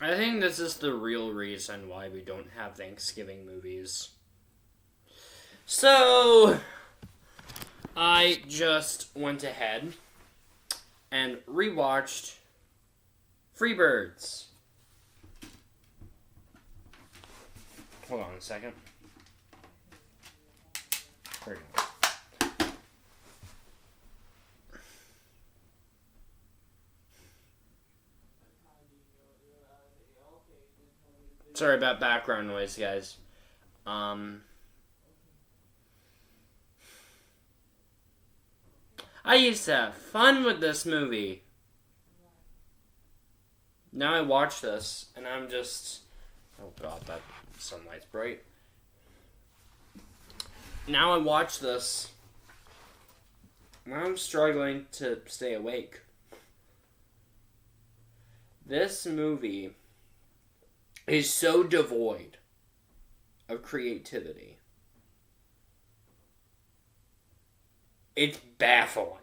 I think this is the real reason why we don't have Thanksgiving movies. So, I just went ahead and rewatched Freebirds. Hold on a second. There we go. Sorry about background noise, guys. I used to have fun with this movie. Now I watch this, and I'm just... Oh god, that sunlight's bright. Now I watch this, and I'm struggling to stay awake. This movie is so devoid of creativity. It's baffling.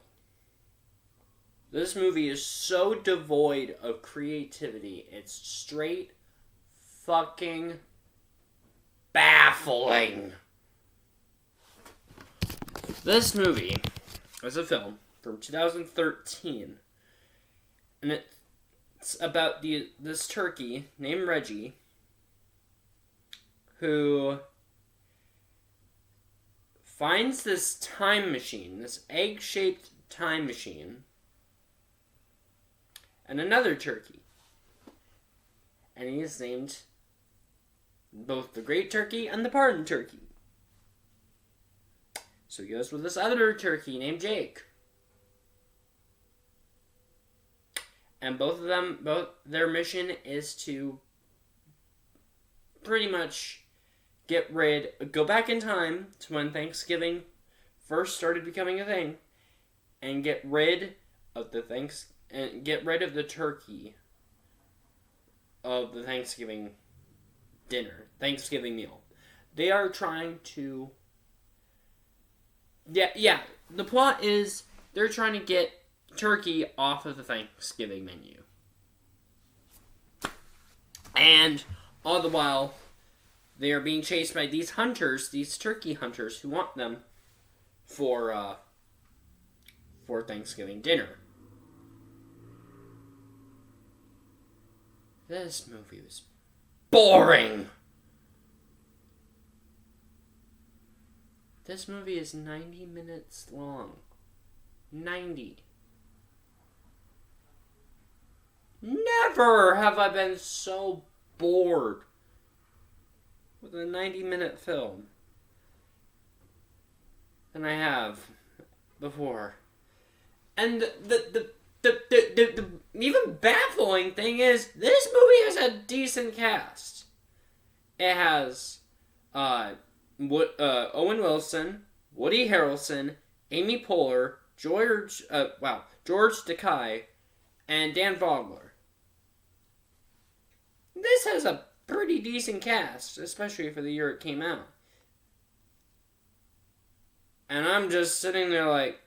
This movie is so devoid of creativity. It's straight fucking baffling. This movie is a film from 2013, and it's about this turkey named Reggie who finds this time machine, this egg-shaped time machine, and another turkey. And he is named both the Great Turkey and the Pardon Turkey. So he goes with this other turkey named Jake. And both their mission is to pretty much go back in time to when Thanksgiving first started becoming a thing, and get rid of the turkey of the Thanksgiving meal. They are trying to... Yeah. The plot is they're trying to get turkey off of the Thanksgiving menu. And all the while, they are being chased by these turkey hunters, who want them for Thanksgiving dinner. This movie was boring. This movie is 90 minutes long. 90. Never have I been so bored with a 90-minute film than I have before. And the even baffling thing is, this movie has a decent cast. It has Owen Wilson, Woody Harrelson, Amy Poehler, George Takei, and Dan Vogler. This has a pretty decent cast, especially for the year it came out. And I'm just sitting there like...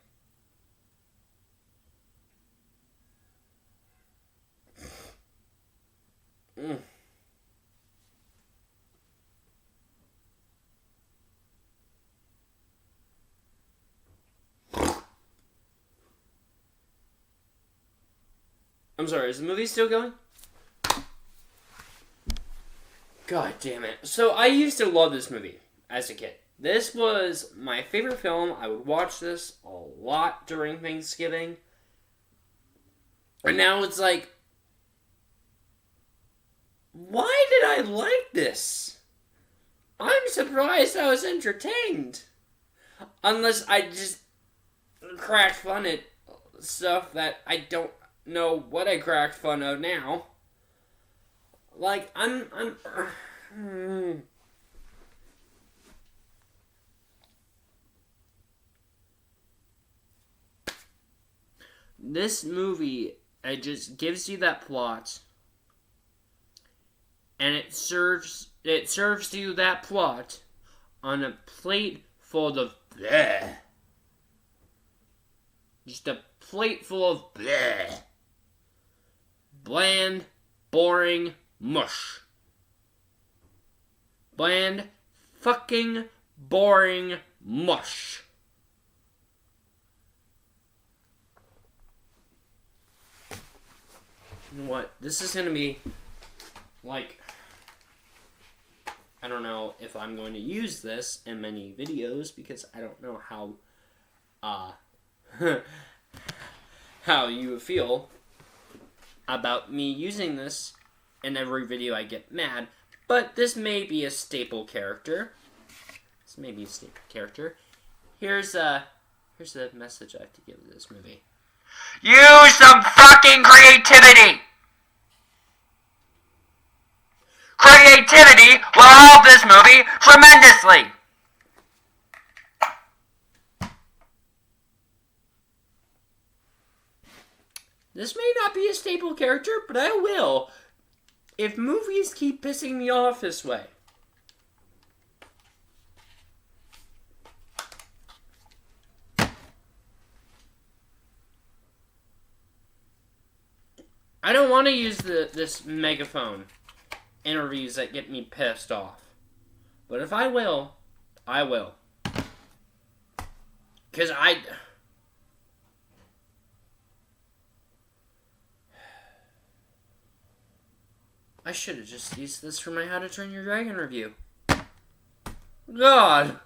I'm sorry, is the movie still going? God damn it. So I used to love this movie as a kid. This was my favorite film. I would watch this a lot during Thanksgiving. And now it's like, why did I like this? I'm surprised I was entertained. Unless I just cracked fun at stuff that I don't know what I cracked fun of now. Like, This movie, it just gives you that plot, and it serves you that plot on a plate full of bleh. Just a plate full of bleh. Bland, boring, mush. Bland, fucking boring mush. You know what? This is gonna be like, I don't know if I'm going to use this in many videos because I don't know how you feel about me using this in every video I get mad, but this may be a staple character. Here's the message I have to give this movie. Use some fucking creativity! Creativity will help this movie tremendously! This may not be a staple character, but I will if movies keep pissing me off this way. I don't want to use this megaphone interviews that get me pissed off. But if I will, I will. Because I should have just used this for my How to Train Your Dragon review. God!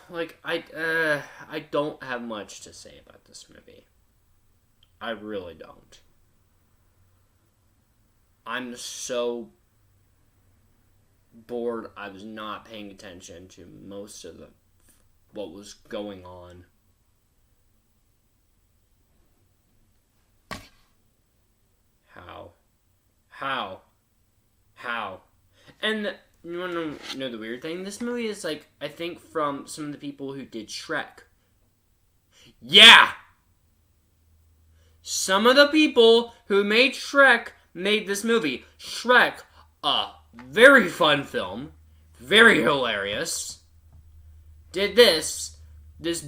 Like, I don't have much to say about this movie. I really don't. I'm so bored I was not paying attention to most of what was going on. How? And you want to know the weird thing? This movie is like, I think, from some of the people who did Shrek. Yeah! Some of the people who made Shrek made this movie. Shrek, a very fun film, very hilarious, did this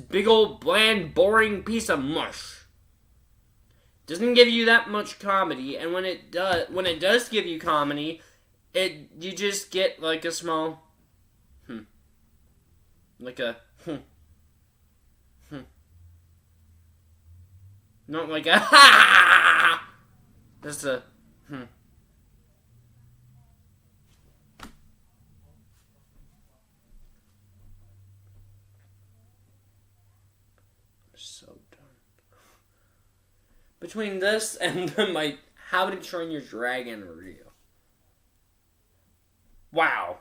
big old bland, boring piece of mush. Doesn't give you that much comedy, and when it does give you comedy, you just get like a small like a not like a ha. Just a I'm so done. Between this and my How to Train Your Dragon review. Wow.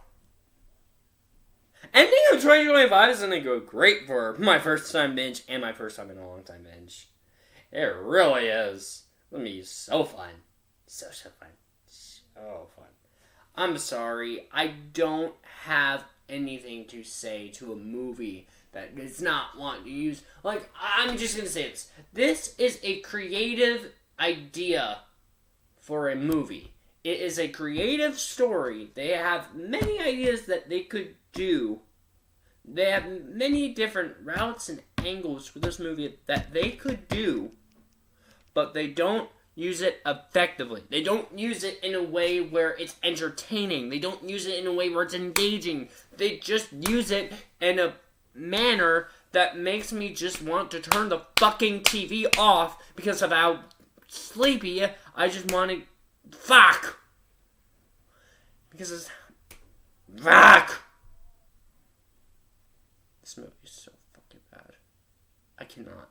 Ending of 2025 is going to go great for my first time binge and my first time in a long time binge. It really is. Let me so fun. So fun. So fun. I'm sorry. I don't have anything to say to a movie that does not want to use... Like, I'm just going to say this. This is a creative idea for a movie. It is a creative story. They have many ideas that they could do. They have many different routes and angles for this movie that they could do, but they don't use it effectively. They don't use it in a way where it's entertaining. They don't use it in a way where it's engaging. They just use it in a manner that makes me just want to turn the fucking TV off because of how sleepy I just want to... Fuck! Because it's... Fuck! This movie is so fucking bad. I cannot.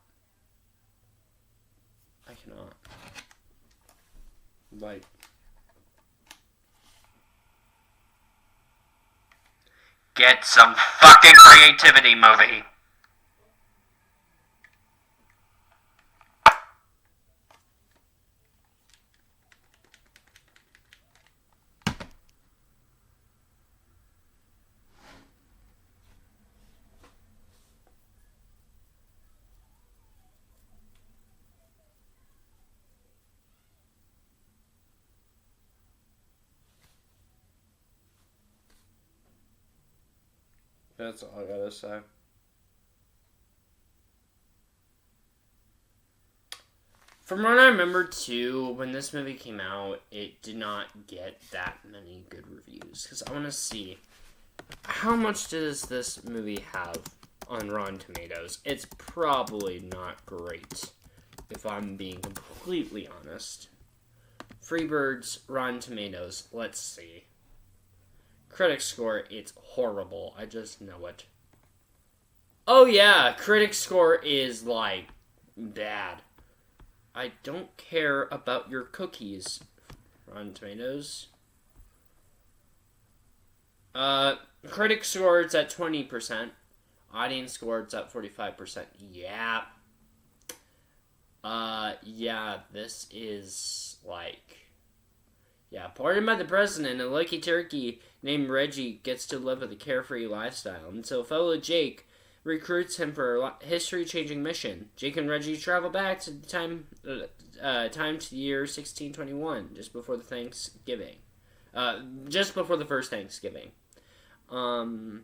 Like... Get some fucking creativity, movie. That's all I gotta say. From what I remember, too, when this movie came out, it did not get that many good reviews. Because I want to see, how much does this movie have on Rotten Tomatoes? It's probably not great, if I'm being completely honest. Freebird's Rotten Tomatoes, let's see. Critic score, it's horrible. I just know it. Oh yeah, critic score is, like, bad. I don't care about your cookies, Rotten Tomatoes. Critic score, it's at 20%. Audience score, it's at 45%. Yeah. Yeah, this is, like... Yeah, pardoned by the president, a lucky turkey named Reggie gets to live with a carefree lifestyle. And so fellow Jake recruits him for a history-changing mission. Jake and Reggie travel back to the time to the year 1621, just before the Thanksgiving. Just before the first Thanksgiving. The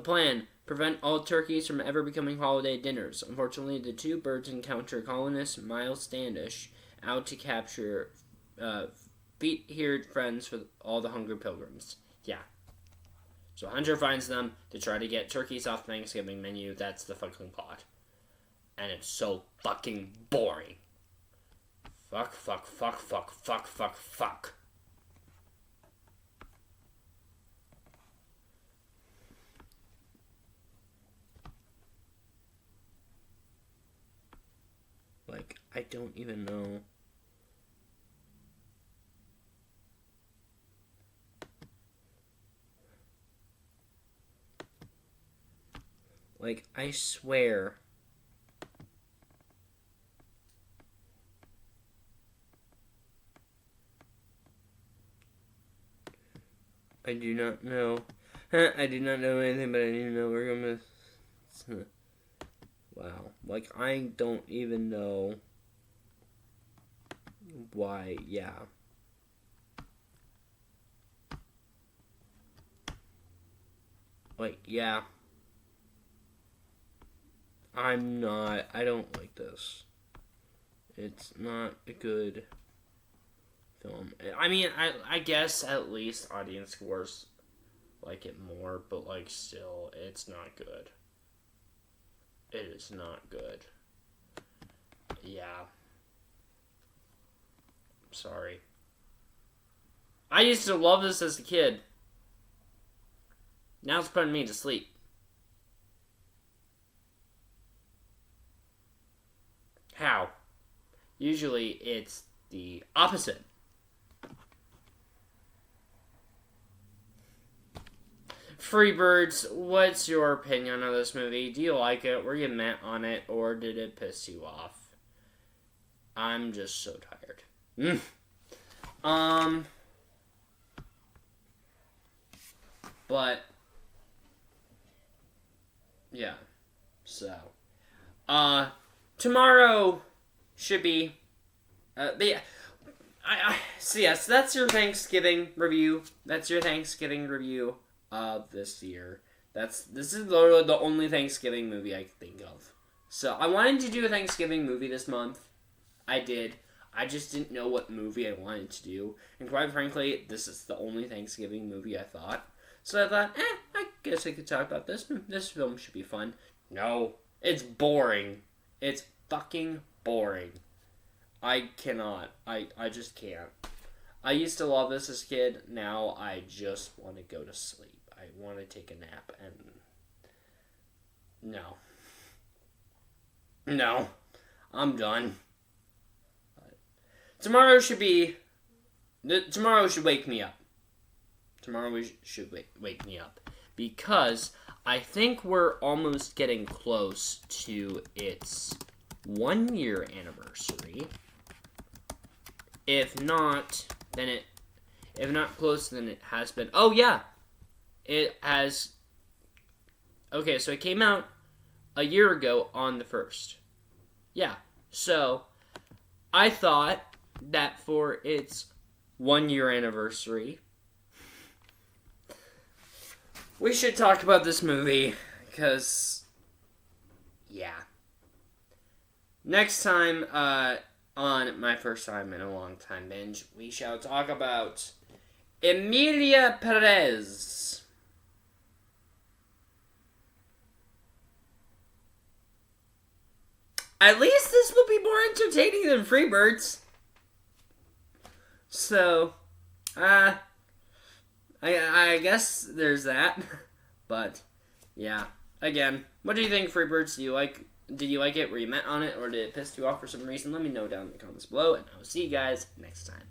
plan: prevent all turkeys from ever becoming holiday dinners. Unfortunately, the two birds encounter colonist Miles Standish out to capture feet-heeled friends for all the hungry pilgrims. Yeah. So Hunter finds them to try to get turkeys off the Thanksgiving menu. That's the fucking plot. And it's so fucking boring. Fuck. Like, I don't even know. Like, I swear. I do not know. I do not know anything, but I do know we're gonna... Wow. Like, I don't even know why, yeah. Like, yeah. I don't like this. It's not a good film. I mean, I guess at least audience scores like it more, but like still, it's not good. It is not good. Yeah. I'm sorry. I used to love this as a kid. Now it's putting me to sleep. How? Usually it's the opposite. Freebirds, what's your opinion on this movie? Do you like it? Were you mad on it? Or did it piss you off? I'm just so tired. But yeah. So tomorrow should be but yeah. So yes, that's your Thanksgiving review. That's your Thanksgiving review of this year. This is literally the only Thanksgiving movie I can think of. So I wanted to do a Thanksgiving movie this month. I did. I just didn't know what movie I wanted to do. And quite frankly, this is the only Thanksgiving movie I thought. So I thought, I guess I could talk about this. This film should be fun. No. It's boring. It's fucking boring. I cannot. I just can't. I used to love this as a kid. Now I just want to go to sleep. I want to take a nap and... No. I'm done. But tomorrow should be... Tomorrow should wake me up. Tomorrow should wake me up. Because I think we're almost getting close to its 1 year anniversary. If not close, then it has been. Oh yeah, it has. Okay, so it came out a year ago on the 1st. Yeah, so I thought that for its 1 year anniversary, we should talk about this movie because, yeah. Next time, on my first time in a long time binge, we shall talk about Emilia Perez. At least this will be more entertaining than Freebirds. So, I guess there's that. But, yeah. Again, what do you think, Freebirds? Did you like it? Were you met on it? Or did it piss you off for some reason? Let me know down in the comments below. And I will see you guys next time.